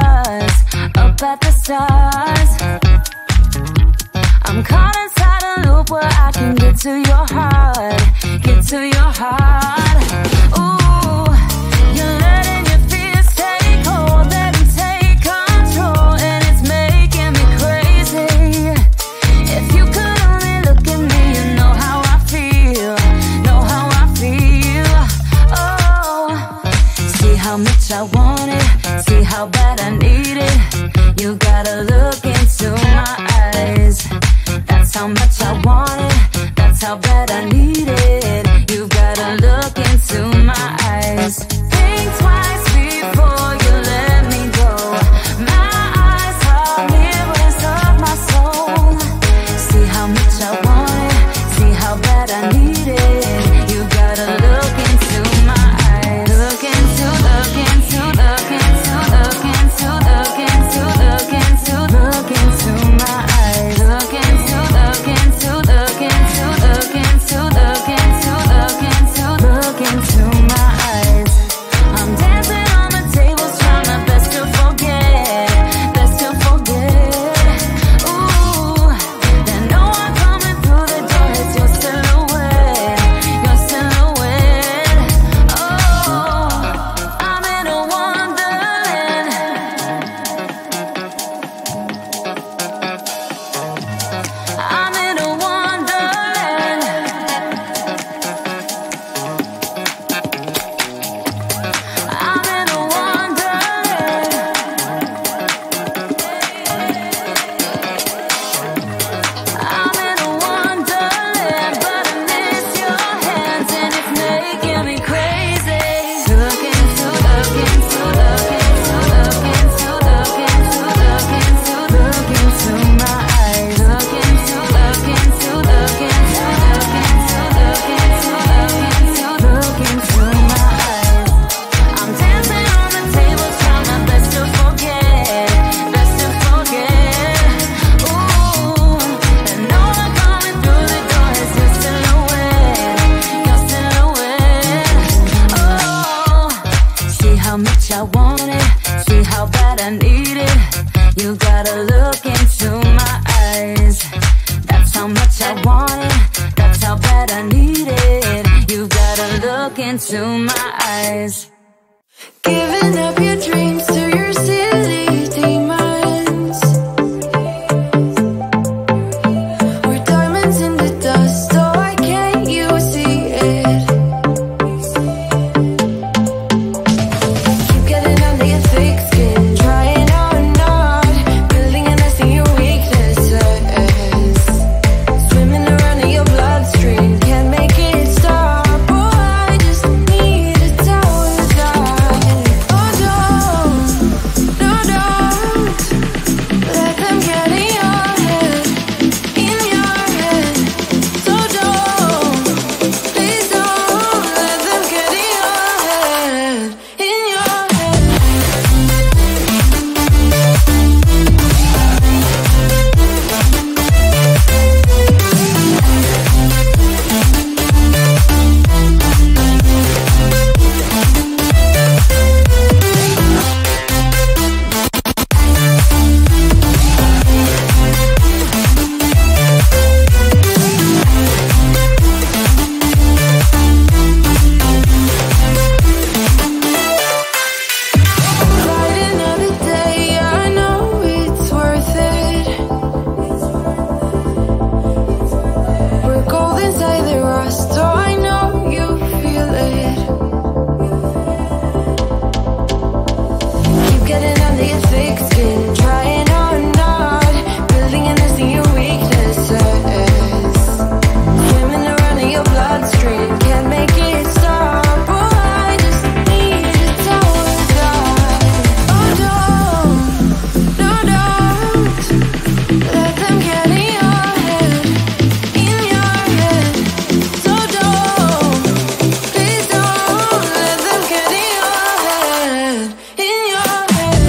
us, up at the stars. I'm caught inside a loop where I can get to your heart, get to your heart. Ooh, you're letting your fears take hold, let them take control, and it's making me crazy. If you could only look at me, you know how I feel, know how I feel. Oh, see how much I want it, see how bad I need it. You gotta look into my eyes. That's how much I want it, that's how bad I need it. You gotta look into my eyes. Think twice before you let me go. My eyes are mirrors of my soul. See how much I want it, see how bad I need it. You gotta look into my eyes. Look into, look into, look into, look into, look into, look into, look into my eyes. Look into, look into, look into, look into, look into, look into, look into my eyes. I'm dancing on the tables, trying my best to forget, best to forget. Ooh, then no one coming through the door. It's your silhouette, your silhouette. Oh, I'm in a wonderland. I'm in a wonderland. I'm in a wonderland. I'm in a wonderland, but I miss your hands and it's making me crazy. Look into, look into, look into, look into, look into, look into, look into my eyes. Look into, look into, look into, look into, look into, look into my eyes. I'm dancing on the tables, trying my best to forget, best to forget. Ooh, and no one coming through the door. It's your silhouette, your silhouette. Oh, see how much I want it, see how bad I need it. You gotta look into my eyes. That's how much I want it, that's how bad I need it. You gotta look into my eyes. Giving up your dreams to your silly demons. We're diamonds in the dust, so why can't you see it? Keep getting under your thick skin, trying out and not, building a nest in your weaknesses. Swimming around in your bloodstream, can't make it stop. Oh, I just need to tell you that. Oh, don't, no, don't let them get in your head, in your head. So don't, please don't let them get in your head, in your head. Light another day, I know it's worth it. We're gold inside the rust, so I know you feel it. Keep getting under your thick skin, trying out and not, building a nest in your weaknesses. Swimming around in your bloodstream, can't make it stop. Oh, I just need to tell you that. Oh, don't, no, don't let them get in your head, in your head. So don't, please don't let them get in your head, in your head.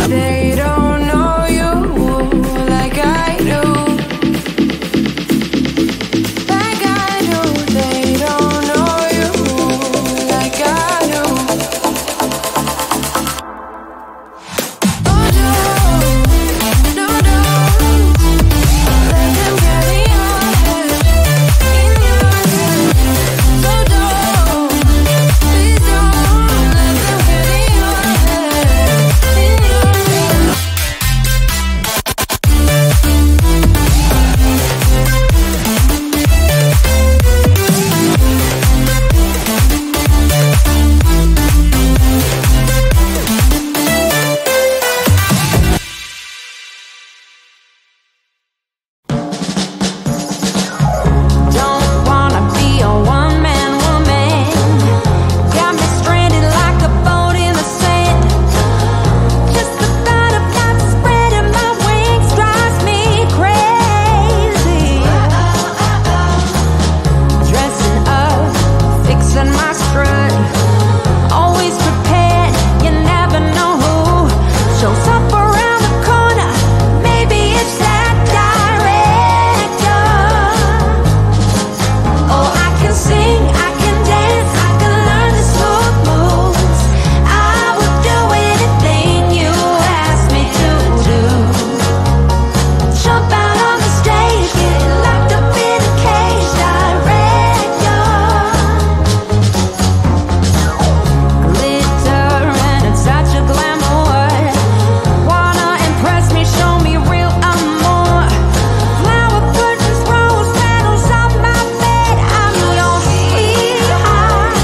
They don't know you like I do. Like I do. They don't know you like I do. Oh no, no, no. Let them get in your head, in your head. So don't, please don't let them get in your head, in your head. Don't wanna be a one-man woman. Got me stranded like a boat in the sand. Just the thought of not spreading my wings drives me crazy. Dressing up, fixing my strut, always prepared. You never know who shows up around the corner. Maybe it's that director. Oh, I can sing, I can dance, I can learn the smooth moves. I would do anything you ask me to do. Jump out on the stage, get locked up in a cage, director. Glitter and a touch of glamour. Wanna impress me, show me real amour. Flower curtains, rose petals on my bed. I'm your sweetheart.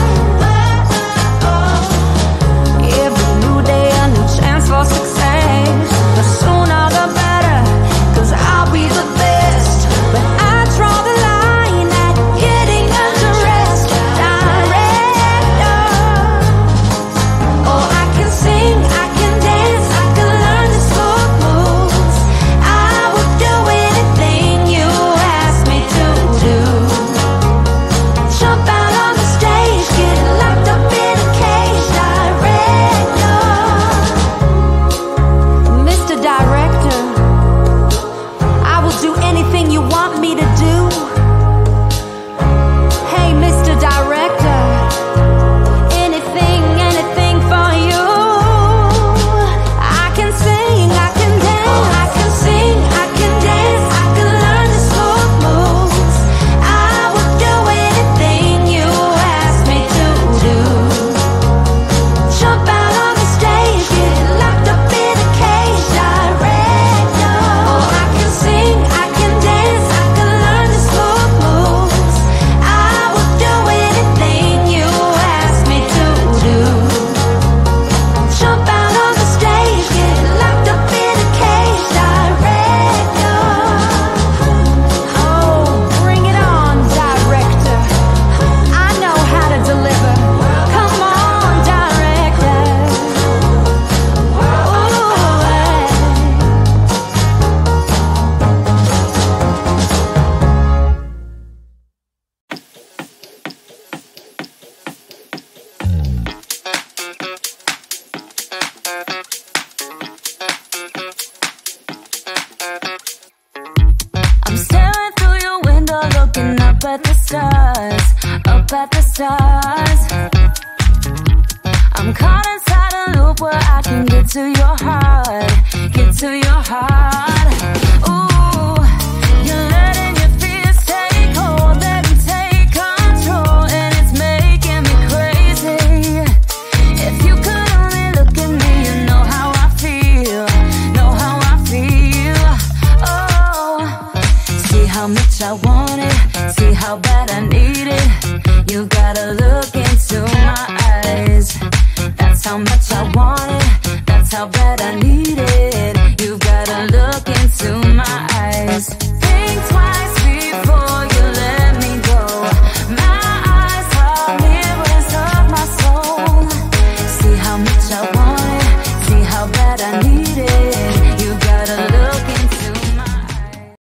Every new day a new chance for success. The sooner the better, 'cause I'll be the best. But I draw the line at getting undressed, director. Oh, I can sing, I can dance, I can learn the smooth moves. I would do anything you ask me to do. Jump out on the stage, get locked up in a cage, director. Mr. Director, I will do anything you want me to do. Hey, Mr. Director, anything, anything for you. I can sing, I can dance, I can sing, I can dance, I can learn the smooth moves. I would do anything you ask me to do. Jump out on the stage, get locked up in a cage, director. Oh, I can sing, I can dance, I can learn the smooth moves. I would do anything you ask me to do. Jump out on the stage, get locked up in a cage, director. Oh, bring it on, director. I know how to deliver. Come on, director. I'm staring through your window, looking up at the stars, up at the stars. I'm caught inside a loop where I can get to your heart, get to your heart. Ooh, you're letting your fears take hold, let them take control, and it's making me crazy. If you could only look at me, you know how I feel, know how I feel. Oh, see how much I want it, see how bad I need it. You gotta look into my eyes. That's how much I want it, that's how bad I need it.